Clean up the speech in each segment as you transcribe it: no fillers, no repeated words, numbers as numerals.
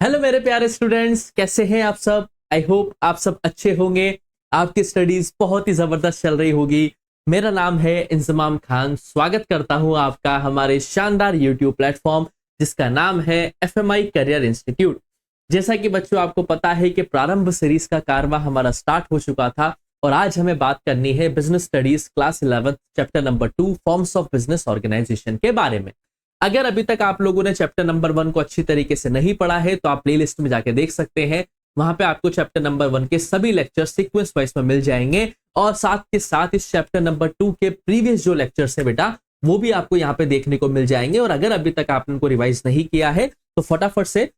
Hello मेरे प्यारे students, कैसे हैं आप सब। आई होप आप सब अच्छे होंगे। आपकी स्टडीज बहुत ही जबरदस्त चल रही होगी। मेरा नाम है इंजमाम खान। स्वागत करता हूं आपका हमारे शानदार यूट्यूब प्लेटफॉर्म जिसका नाम है एफएमआई करियर इंस्टीट्यूट। जैसा कि बच्चों आपको पता है कि प्रारंभ सीरीज का कारवा हमारा स्टार्ट हो चुका था और आज हमें बात करनी है business studies class 11 chapter number 2 forms of business organisation के बारे में। अगर अभी तक आप लोगों ने चैप्टर नंबर 1 को अच्छी तरीके से नहीं पढ़ा है तो आप प्लेलिस्ट में जाके देख सकते हैं। वहां पे आपको चैप्टर नंबर 1 के सभी लेक्चर सीक्वेंस वाइज में मिल जाएंगे और साथ के साथ इस चैप्टर नंबर 2 के प्रीवियस जो लेक्चर्स है बेटा वो भी आपको यहाँ पे देखने को मिल जाएंगे। और अगर अभी तक आपने उनको रिवाइज नहीं किया है तो फटाफट से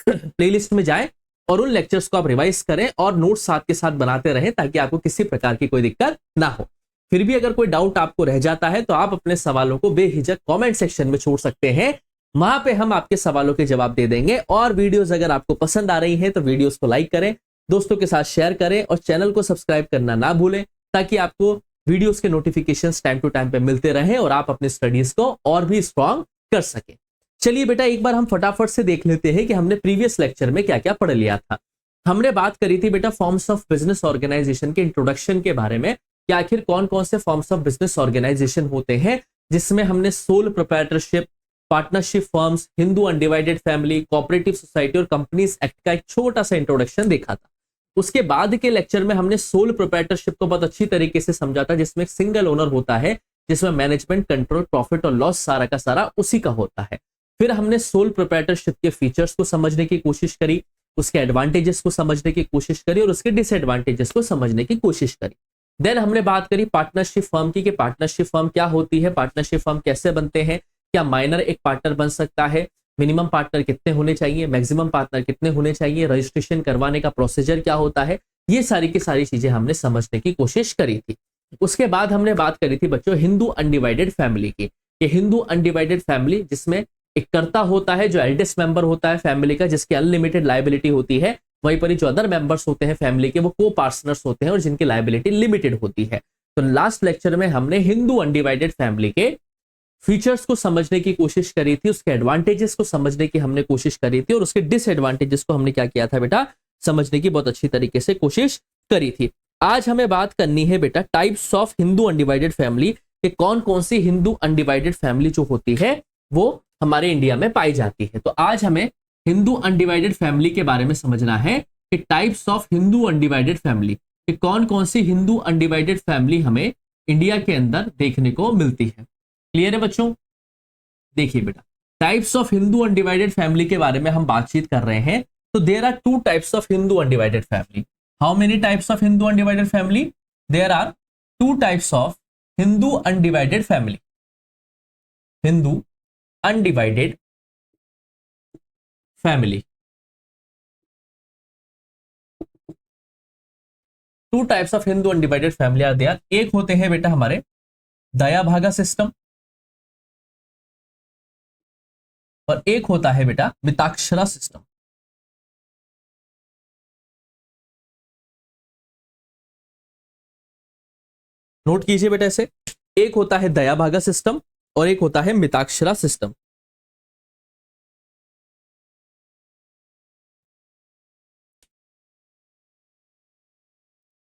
प्लेलिस्ट में जाएं और उन लेक्चर्स को आप रिवाइज करें और नोट्स साथ के साथ बनाते रहें ताकि आपको किसी प्रकार की कोई दिक्कत ना हो। फिर भी अगर कोई डाउट आपको रह जाता है तो आप अपने सवालों को बेहिचक कमेंट सेक्शन में छोड़ सकते हैं। वहां पे हम आपके सवालों के जवाब दे देंगे। और वीडियोस अगर आपको पसंद आ रही हैं तो वीडियोस को लाइक करें, दोस्तों के साथ शेयर करें और चैनल को सब्सक्राइब करना ना भूलें ताकि आपको वीडियोस के नोटिफिकेशंस टाइम टू टाइम पे मिलते रहें और आप अपनी स्टडीज को और भी स्ट्रांग कर सकें। चलिए बेटा एक बार हम फटाफट से देख लेते हैं कि हमने प्रीवियस लेक्चर में क्या क्या पढ़ लिया था। हमने बात करी थी बेटा फॉर्म्स ऑफ बिजनेस ऑर्गेनाइजेशन के इंट्रोडक्शन के बारे में कि आखिर कौन कौन से फॉर्म्स ऑफ बिजनेस ऑर्गेनाइजेशन होते हैं, जिसमें हमने sole proprietorship, partnership firms, Hindu undivided family, cooperative society और कंपनीज एक्ट का एक छोटा सा इंट्रोडक्शन देखा था। उसके बाद के लेक्चर में हमने सोल प्रोप्राइटरशिप को बहुत अच्छी तरीके से समझा था, जिसमें एक सिंगल ओनर होता है, जिसमें मैनेजमेंट, कंट्रोल, प्रॉफिट और लॉस सारा का सारा उसी का होता है। फिर हमने सोल प्रोप्राइटरशिप के फीचर्स को समझने की कोशिश करी, उसके एडवांटेजेस को समझने की कोशिश करी और उसके डिसएडवांटेजेस को समझने की कोशिश करी। देन हमने बात करी पार्टनरशिप फर्म की कि पार्टनरशिप फर्म क्या होती है, पार्टनरशिप फर्म कैसे बनते हैं, क्या माइनर एक पार्टनर बन सकता है, मिनिमम पार्टनर कितने होने चाहिए, मैक्सिमम पार्टनर कितने होने चाहिए, रजिस्ट्रेशन करवाने का प्रोसीजर क्या होता है, ये सारी की सारी चीजें हमने समझने की कोशिश करी थी। उसके बाद हमने बात करी थी बच्चों हिंदू अनडिवाइडेड फैमिली की। ये हिंदू अनडिवाइडेड फैमिली जिसमें एक कर्ता होता है जो एल्डेस्ट मेंबर होता है फैमिली का, जिसकी अनलिमिटेड लायबिलिटी होती है, वहीं पर जो अदर मेंबर्स होते हैं फैमिली के वो को पार्टनर्स होते हैं और जिनकी लायबिलिटी लिमिटेड होती है। तो लास्ट लेक्चर में हमने हिंदू अनडिवाइडेड फैमिली के फीचर्स को समझने की कोशिश करी थी, उसके एडवांटेजेस को समझने की हमने कोशिश करी थी और उसके डिसएडवांटेजेस को हमने क्या किया था बेटा, समझने की बहुत अच्छी तरीके से कोशिश करी थी। आज हमें बात करनी है बेटा types of Hindu undivided family के कौन कौन सी हिंदू अनडिवाइडेड फैमिली जो होती है वो हमारे इंडिया में पाई जाती है। तो आज हमें हिंदू अनडिवाइडेड फैमिली के बारे में समझना है कि types of Hindu undivided family कि कौन कौन सी हिंदू अनडिवाइडेड फैमिली हमें इंडिया के अंदर देखने को मिलती है। क्लियर है बच्चों? देखिए बेटा types of Hindu undivided family के बारे में हम बातचीत कर रहे हैं। तो there are two types of Hindu undivided family. How many types of Hindu undivided family? There are two types of Hindu undivided family. Hindu undivided family, two types of Hindu undivided family are there. एक होते हैं बेटा हमारे दया भागा सिस्टम और एक होता है बेटा मिताक्षरा सिस्टम। नोट कीजिए बेटा ऐसे, एक होता है दया भागा सिस्टम और एक होता है मिताक्षरा सिस्टम।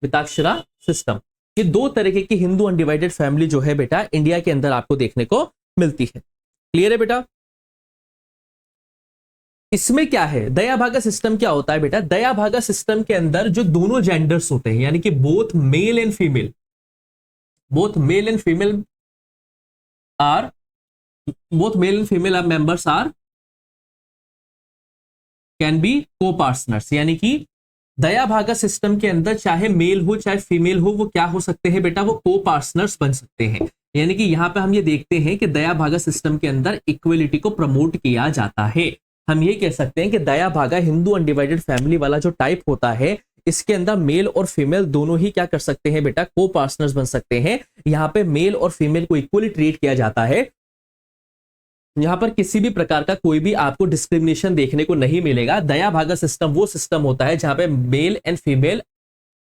मिताक्षरा सिस्टम, ये दो तरीके की हिंदू अनडिवाइडेड फैमिली जो है बेटा इंडिया के अंदर आपको देखने को मिलती है। क्लियर है बेटा? इसमें क्या है, दया भागा सिस्टम क्या होता है बेटा? दया भागा सिस्टम के अंदर जो दोनों जेंडर्स होते हैं यानी कि both male and female, both male and female are both male and female members are can be co-partners। यानी कि दया भागा सिस्टम के अंदर चाहे मेल हो चाहे फीमेल हो वो क्या हो सकते हैं बेटा, वो को पार्टनर्स बन सकते हैं। यानी कि यहां पे हम ये देखते हैं कि दया भागा सिस्टम के अंदर इक्वलिटी को प्रमोट किया जाता है। हम ये कह सकते हैं कि दया भागा हिंदू अनडिवाइडेड फैमिली वाला जो टाइप होता है इसके अंदर मेल और फीमेल दोनों ही क्या कर सकते हैं बेटा, को पार्टनर्स बन सकते हैं। यहाँ पे मेल और फीमेल को इक्वली ट्रीट किया जाता है। यहां पर किसी भी प्रकार का कोई भी आपको डिस्क्रिमिनेशन देखने को नहीं मिलेगा। दया भागा सिस्टम वो सिस्टम होता है जहां पे male and female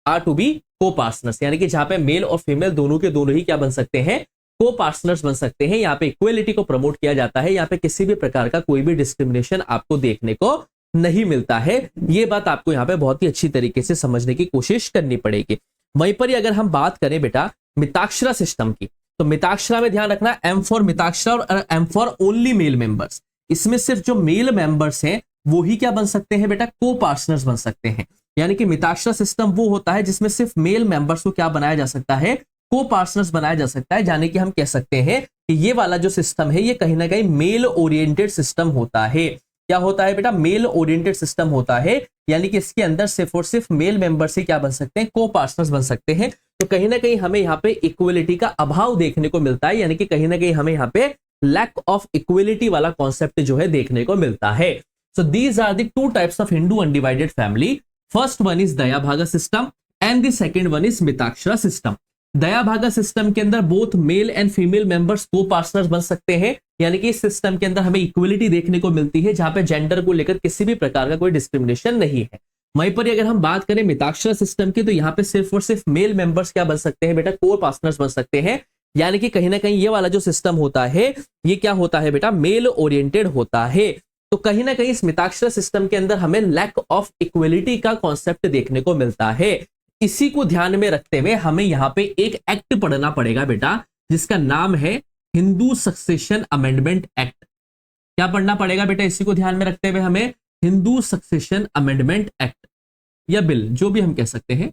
are to be copartners, यानी कि जहां पे मेल और फीमेल दोनों के दोनों ही क्या बन सकते हैं, को पार्टनर्स बन सकते हैं। यहाँ पे इक्वलिटी को प्रमोट किया जाता है। यहाँ पे किसी भी प्रकार का कोई भी डिस्क्रिमिनेशन आपको देखने को नहीं मिलता है। ये बात आपको यहाँ पे बहुत ही अच्छी तरीके से समझने की कोशिश करनी पड़ेगी। वहीं पर ही अगर हम बात करें बेटा मिताक्षरा सिस्टम की, तो मिताक्षरा में ध्यान रखना एम फॉर मिताक्षरा और M for only male members. इसमें सिर्फ जो मेल मेंबर्स हैं वो ही क्या बन सकते हैं बेटा, को पार्टनर्स बन सकते हैं। यानी कि मिताक्षरा सिस्टम वो होता है जिसमें सिर्फ मेल मेंबर्स को क्या बनाया जा सकता है, को पार्टनर्स बनाया जा सकता है। यानी कि हम कह सकते हैं कि ये वाला जो सिस्टम है ये कहीं ना कहीं मेल ओरिएंटेड सिस्टम होता है। क्या होता है बेटा, मेल ओरिएंटेड सिस्टम होता है। यानी कि इसके अंदर सिर्फ और सिर्फ मेल मेंबर से क्या बन सकते हैं, को पार्टनर्स बन सकते हैं। तो कहीं ना कहीं हमें यहाँ पे इक्वलिटी का अभाव देखने को मिलता है। यानी कि कहीं ना कहीं हमें यहाँ पे लैक ऑफ इक्वलिटी वाला कॉन्सेप्ट जो है देखने को मिलता है। So these are the two types of Hindu undivided family. First one is Daya Bhaga system and the second one is Mitakshara system. Daya Bhaga system के अंदर both male and female members को पार्टनर्स बन सकते हैं। यानी कि इस सिस्टम के अंदर हमें इक्वलिटी देखने को मिलती है जहां पे जेंडर को लेकर किसी भी प्रकार का कोई डिस्क्रिमिनेशन नहीं है। वहीं पर अगर हम बात करें मिताक्षरा सिस्टम की, तो यहाँ पे सिर्फ और सिर्फ मेल मेंबर्स क्या बन सकते हैं बेटा, को पार्टनर्स बन सकते हैं। यानी कि कहीं ना कहीं ये वाला जो सिस्टम होता है ये क्या होता है बेटा, मेल ओरिएंटेड होता है। तो कहीं ना कहीं इस मिताक्षरा सिस्टम के अंदर हमें लैक ऑफ इक्वलिटी का कॉन्सेप्ट देखने को मिलता है। इसी को ध्यान में रखते हुए हमें यहाँ पे एक एक्ट पढ़ना पड़ेगा बेटा जिसका नाम है हिंदू सक्सेशन अमेंडमेंट एक्ट। क्या पढ़ना पड़ेगा बेटा, इसी को ध्यान में रखते हुए हमें हिंदू सक्सेशन अमेंडमेंट एक्ट या बिल जो भी हम कह सकते हैं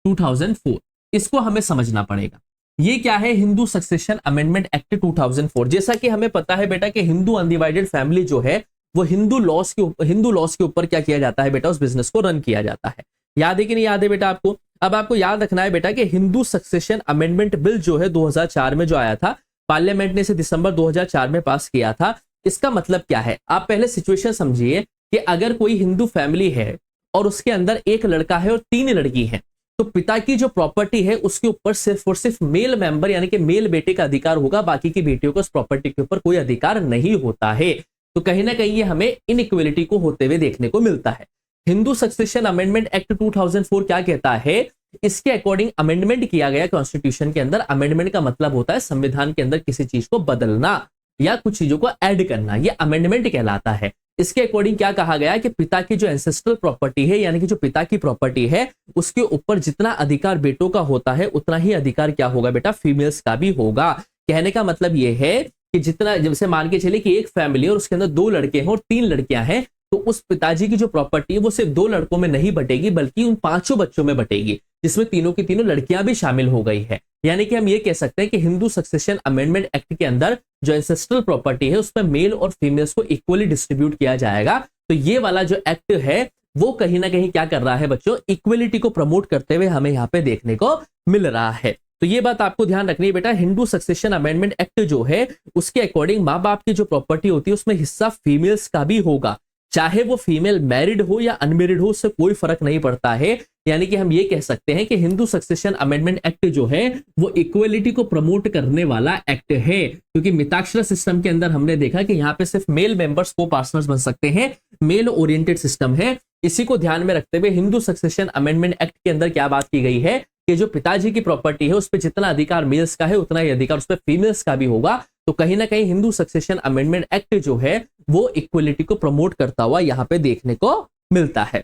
2004, इसको हमें समझना पड़ेगा। ये क्या है, हिंदू सक्सेशन अमेंडमेंट एक्ट 2004। जैसा कि हमें पता है बेटा कि हिंदू अनडिवाइडेड फैमिली जो है वो हिंदू लॉस के ऊपर क्या किया जाता है बेटा, उस बिजनेस को रन किया जाता है। याद है कि नहीं याद है बेटा आपको? अब आपको याद रखना है बेटा कि हिंदू सक्सेशन अमेंडमेंट बिल जो है 2004 में जो आया था, पार्लियामेंट ने इसे दिसंबर 2004 में पास किया था। इसका मतलब क्या है, आप पहले सिचुएशन समझिए कि अगर कोई हिंदू फैमिली है और उसके अंदर एक लड़का है और 3 लड़की हैं, तो पिता की जो प्रॉपर्टी है उसके ऊपर सिर्फ और सिर्फ मेल मेंबर यानी कि मेल बेटे का अधिकार होगा, बाकी की बेटियों को उस प्रॉपर्टी के ऊपर कोई अधिकार नहीं होता है। तो कहीं ना कहीं ये हमें इनइक्वलिटी को होते हुए देखने को मिलता है। हिंदू सक्सेशन अमेंडमेंट एक्ट 2004 क्या कहता है, इसके अकॉर्डिंग अमेंडमेंट किया गया कॉन्स्टिट्यूशन के अंदर। अमेंडमेंट का मतलब होता है संविधान के अंदर किसी चीज को बदलना या कुछ चीजों को ऐड करना, ये अमेंडमेंट कहलाता है। इसके अकॉर्डिंग क्या कहा गया कि पिता की जो एंसेस्ट्रल प्रॉपर्टी है यानी कि जो पिता की प्रॉपर्टी है उसके ऊपर जितना अधिकार बेटों का होता है उतना ही अधिकार क्या होगा बेटा, फीमेल्स का भी होगा। कहने का मतलब ये है कि जितना, जैसे मान के चले कि एक फैमिली और उसके अंदर 2 लड़के हैं और 3 लड़कियां हैं, तो उस पिताजी की जो प्रॉपर्टी है वो सिर्फ 2 लड़कों में नहीं बटेगी बल्कि उन 5 बच्चों में बटेगी, जिसमें तीनों की तीनों लड़कियां भी शामिल हो गई है। यानी कि हम ये कह सकते हैं कि हिंदू सक्सेशन अमेंडमेंट एक्ट के अंदर जो एंसेस्ट्रल प्रॉपर्टी है उसमें मेल और फीमेल्स को इक्वली डिस्ट्रीब्यूट किया जाएगा। तो ये वाला जो एक्ट है वो कहीं ना कहीं क्या कर रहा है बच्चों, इक्वलिटी को प्रमोट करते हुए हमें यहाँ पे देखने को मिल रहा है। तो ये बात आपको ध्यान रखनी है बेटा, हिंदू सक्सेशन अमेंडमेंट एक्ट जो है उसके अकॉर्डिंग माँ बाप की जो प्रॉपर्टी होती है उसमें हिस्सा फीमेल्स का भी होगा, चाहे वो फीमेल मैरिड हो या अनमैरिड हो, उससे कोई फर्क नहीं पड़ता है। यानी कि हम ये कह सकते हैं कि हिंदू सक्सेशन अमेंडमेंट एक्ट जो है वो इक्वलिटी को प्रमोट करने वाला एक्ट है, क्योंकि मिताक्षरा सिस्टम के अंदर हमने देखा कि यहाँ पे सिर्फ मेल मेंबर्स को पार्टनर्स बन सकते हैं, मेल ओरिएंटेड सिस्टम है। इसी को ध्यान में रखते हुए हिंदू सक्सेशन अमेंडमेंट एक्ट के अंदर क्या बात की गई है कि जो पिताजी की प्रॉपर्टी है उस पर जितना अधिकार मेल्स का है उतना ही अधिकार उस पर फीमेल्स का भी होगा। तो कहीं ना कहीं हिंदू सक्सेशन अमेंडमेंट एक्ट जो है वो इक्वलिटी को प्रमोट करता हुआ यहां पे देखने को मिलता है।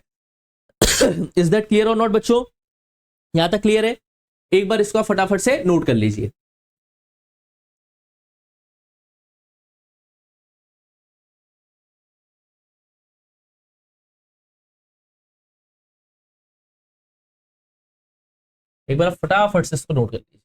इज दैट क्लियर और नॉट बच्चों? यहां तक क्लियर है? एक बार इसको फटाफट से नोट कर लीजिए। एक बार फटाफट से इसको नोट कर लीजिए।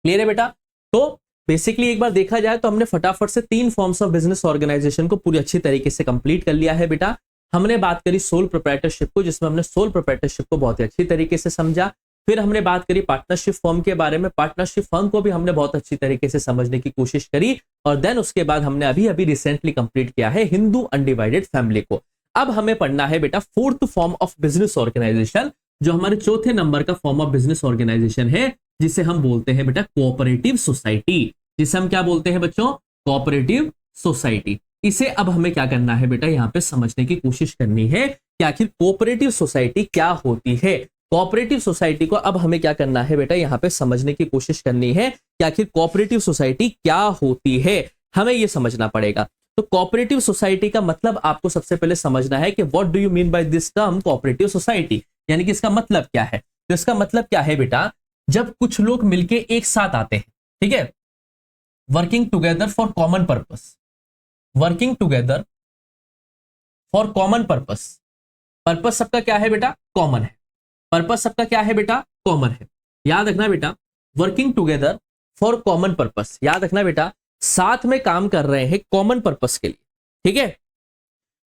क्लियर है बेटा? तो बेसिकली एक बार देखा जाए तो हमने फटाफट से 3 फॉर्म्स ऑफ बिजनेस ऑर्गेनाइजेशन को पूरी अच्छी तरीके से कंप्लीट कर लिया है बेटा। हमने बात करी सोल प्रोप्राइटरशिप को, जिसमें हमने सोल प्रोप्राइटरशिप को बहुत ही अच्छी तरीके से समझा। फिर हमने बात करी पार्टनरशिप फर्म के बारे में, पार्टनरशिप फर्म को भी हमने बहुत अच्छी तरीके से समझने की कोशिश करी। और देन उसके बाद हमने अभी अभी रिसेंटली कंप्लीट किया है हिंदू अनडिवाइडेड फैमिली को। अब हमें पढ़ना है बेटा 4th form of business organisation, जो हमारे 4थे नंबर का फॉर्म ऑफ बिजनेस ऑर्गेनाइजेशन है, जिसे हम बोलते हैं बेटा कोऑपरेटिव सोसाइटी। जिसे हम क्या बोलते हैं बच्चों? Cooperative society. इसे अब हमें क्या करना है बेटा, यहाँ पे समझने की कोशिश करनी है कि आखिर कोऑपरेटिव सोसाइटी क्या होती है। कोऑपरेटिव सोसाइटी को अब हमें क्या करना है बेटा, यहां पे समझने की कोशिश करनी है कि आखिर कोऑपरेटिव सोसाइटी क्या होती है, हमें यह समझना पड़ेगा। तो कोऑपरेटिव सोसाइटी का मतलब आपको सबसे पहले समझना है कि what do you mean by this term cooperative society, यानी कि इसका मतलब क्या है। तो इसका मतलब क्या है बेटा, जब कुछ लोग मिलके एक साथ आते हैं, ठीक है, working together for common purpose, working together for common purpose. Purpose सबका क्या है बेटा, कॉमन है। पर्पस सबका क्या है बेटा, कॉमन है। याद रखना बेटा, working together for common purpose, याद रखना बेटा, साथ में काम कर रहे हैं कॉमन पर्पस के लिए, ठीक है।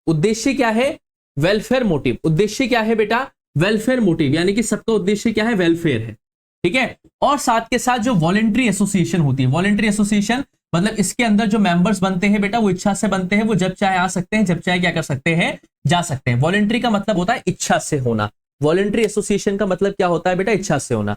उद्देश्य क्या है, वेलफेयर मोटिव। उद्देश्य क्या है बेटा, वेलफेयर मोटिव, यानी कि सबका उद्देश्य क्या है, वेलफेयर है, ठीक है। और साथ के साथ जो वॉलेंट्री एसोसिएशन होती है, वॉलेंट्री एसोसिएशन मतलब इसके अंदर जो मेंबर्स बनते हैं बेटा वो इच्छा से बनते हैं, वो जब चाहे आ सकते हैं, जब चाहे क्या कर सकते हैं, जा सकते हैं। वॉलेंट्री का मतलब होता है इच्छा से होना, वॉलेंट्री एसोसिएशन का मतलब क्या होता है बेटा, इच्छा से होना।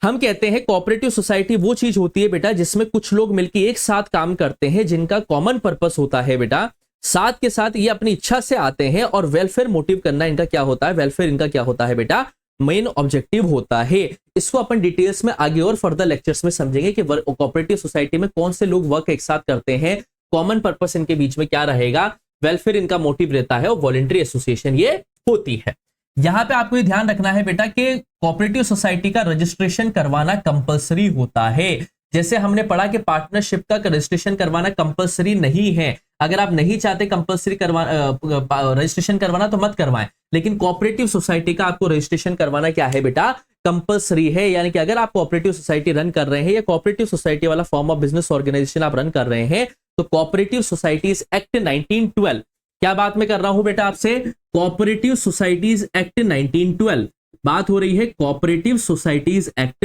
हम कहते हैं कोऑपरेटिव सोसाइटी वो चीज होती है बेटा जिसमें कुछ लोग मिलकर एक साथ काम करते हैं, जिनका कॉमन पर्पस होता है बेटा, साथ के साथ ये अपनी इच्छा से आते हैं और वेलफेयर मोटिव करना इनका क्या होता है, वेलफेयर इनका क्या होता है बेटा, मेन ऑब्जेक्टिव होता है। इसको अपन डिटेल्स में आगे और फर्दर लेक्चर्स में समझेंगे कि कोऑपरेटिव सोसाइटी में कौन से लोग वर्क एक साथ करते हैं, कॉमन पर्पस इनके बीच में क्या रहेगा, वेलफेयर इनका मोटिव रहता है और वॉलेंट्री एसोसिएशन ये होती है। यहां पे आपको ये ध्यान रखना है बेटा कि कोऑपरेटिव सोसाइटी का रजिस्ट्रेशन करवाना कंपलसरी होता है। जैसे हमने पढ़ा कि पार्टनरशिप का रजिस्ट्रेशन करवाना कंपलसरी नहीं है। अगर आप नहीं चाहते कंपलसरी रजिस्ट्रेशन करवाना तो मत करवाएं, लेकिन कोऑपरेटिव सोसाइटी का आपको रजिस्ट्रेशन करवाना क्या है बेटा, कंपलसरी है। यानी कि अगर आप कोऑपरेटिव सोसाइटी रन कर रहे हैं या कोऑपरेटिव सोसाइटी वाला फॉर्म ऑफ बिजनेस ऑर्गेनाइजेशन आप रन कर रहे हैं, तो कोऑपरेटिव सोसाइटीज एक्ट 1912, क्या बात मैं कर रहा हूं बेटा आपसे, कोऑपरेटिव सोसाइटीज एक्ट 1912 बात हो रही है, कोऑपरेटिव सोसाइटीज एक्ट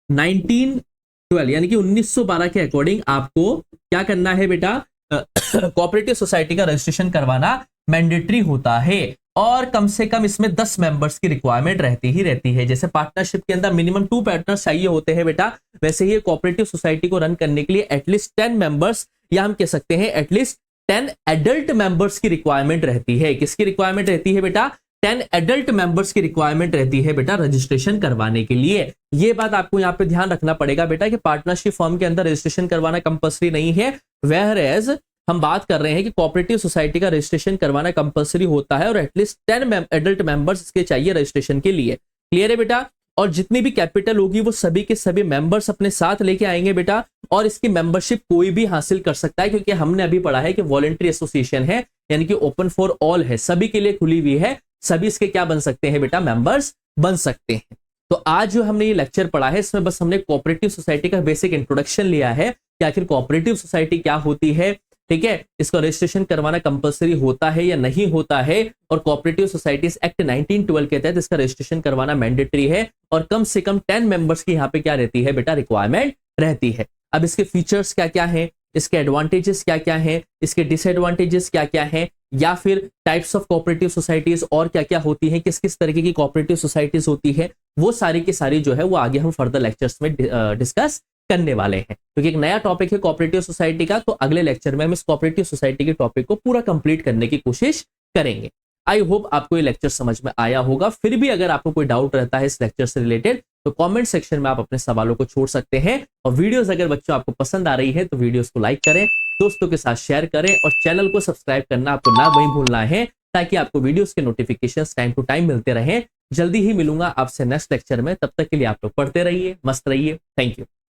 1912 यानी कि 1912 के अकॉर्डिंग आपको क्या करना है बेटा, कोऑपरेटिव सोसाइटी का रजिस्ट्रेशन करवाना मैंडेटरी होता है। और कम से कम इसमें 10 मेंबर्स की रिक्वायरमेंट रहती ही रहती है। जैसे पार्टनरशिप के अंदर मिनिमम 2 पार्टनर्स चाहिए होते हैं बेटा, वैसे ही कोऑपरेटिव सोसाइटी को रन करने के लिए एटलीस्ट 10 मेंबर्स, या हम कह सकते हैं एटलीस्ट 10 एडल्ट मेंबर्स की रिक्वायरमेंट रहती है। किसकी रिक्वायरमेंट रहती है बेटा, 10 एडल्ट मेंबर्स की रिक्वायरमेंट रहती है बेटा रजिस्ट्रेशन करवाने के लिए। ये बात आपको यहां पे ध्यान रखना पड़ेगा बेटा कि पार्टनरशिप फॉर्म के अंदर रजिस्ट्रेशन करवाना कंपलसरी नहीं है, वेयर हम बात कर रहे हैं कि कोऑपरेटिव सोसाइटी का रजिस्ट्रेशन करवाना कंपलसरी होता है और एटलीस्ट 10 एडल्ट मेंबर्स इसके चाहिए रजिस्ट्रेशन के लिए। क्लियर है बेटा। और जितनी भी कैपिटल होगी वो सभी के सभी मेंबर्स अपने साथ लेके आएंगे बेटा, और इसकी मेंबरशिप कोई भी हासिल कर सकता है, क्योंकि हमने अभी पढ़ा है कि वॉलेंट्री एसोसिएशन है, यानी कि ओपन फॉर ऑल है, सभी के लिए खुली हुई है, सभी इसके क्या बन सकते हैं बेटा, मेंबर्स बन सकते हैं। तो आज जो हमने ये लेक्चर पढ़ा है इसमें बस हमने कोऑपरेटिव सोसाइटी का बेसिक इंट्रोडक्शन लिया है कि आखिर कोऑपरेटिव सोसाइटी क्या होती है, ठीक है, इसका रजिस्ट्रेशन करवाना कंपलसरी होता है या नहीं होता है, और कोऑपरेटिव सोसाइटीज एक्ट 1912 के तहत इसका रजिस्ट्रेशन करवाना मैंडेटरी है, और कम से कम 10 मेंबर्स की यहाँ पे क्या रहती है बेटा, रिक्वायरमेंट रहती है। अब इसके फीचर्स क्या क्या हैं, इसके एडवांटेजेस क्या क्या हैं, इसके डिसएडवांटेजेस क्या क्या हैं, या फिर टाइप्स ऑफ कोऑपरेटिव सोसाइटीज और क्या क्या होती हैं, किस किस तरीके की कोऑपरेटिव सोसाइटीज होती है, वो सारी की सारी जो है वो आगे हम फर्दर लेक्चर्स में डिस्कस करने वाले हैं, क्योंकि एक नया टॉपिक है कोऑपरेटिव सोसाइटी का। तो अगले लेक्चर में हम इस कोऑपरेटिव सोसाइटी के टॉपिक को पूरा कंप्लीट करने की कोशिश करेंगे। आई होप आपको ये लेक्चर समझ में आया होगा। फिर भी अगर आपको कोई डाउट रहता है इस लेक्चर से रिलेटेड तो कमेंट सेक्शन में आप अपने सवालों को छोड़ सकते हैं, और वीडियोस अगर बच्चों आपको पसंद आ रही है तो वीडियोस को लाइक करें, दोस्तों के साथ शेयर करें, और चैनल को सब्सक्राइब करना आपको ना वही भूलना है, ताकि आपको वीडियोस के नोटिफिकेशंस टाइम टू टाइम मिलते रहें। जल्दी ही मिलूंगा आपसे नेक्स्ट लेक्चर में, तब तक के लिए आप लोग पढ़ते रहिए, मस्त रहिए। Thank you.